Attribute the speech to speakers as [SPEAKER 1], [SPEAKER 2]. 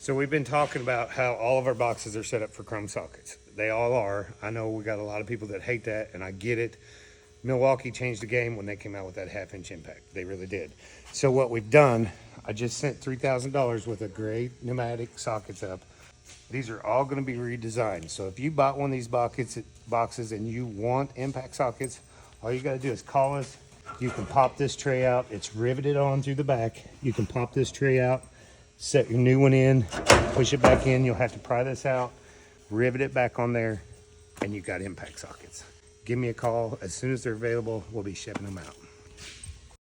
[SPEAKER 1] So we've been talking about how all of our boxes are set up for chrome sockets. They all are. I know we got a lot of people that hate that, and I get it. Milwaukee changed the game when they came out with that 1/2 inch impact. They really did. So what we've done, I just sent $3,000 worth of gray pneumatic sockets up. These are all going to be redesigned. So if you bought one of these boxes and you want impact sockets, all you got to do is call us. You can pop this tray out. It's riveted on through the back. You can pop this tray out, set your new one in, push it back in. You'll have to pry this out, rivet it back on there, and you got impact sockets. Give me a call as soon as they're available. We'll be shipping them out.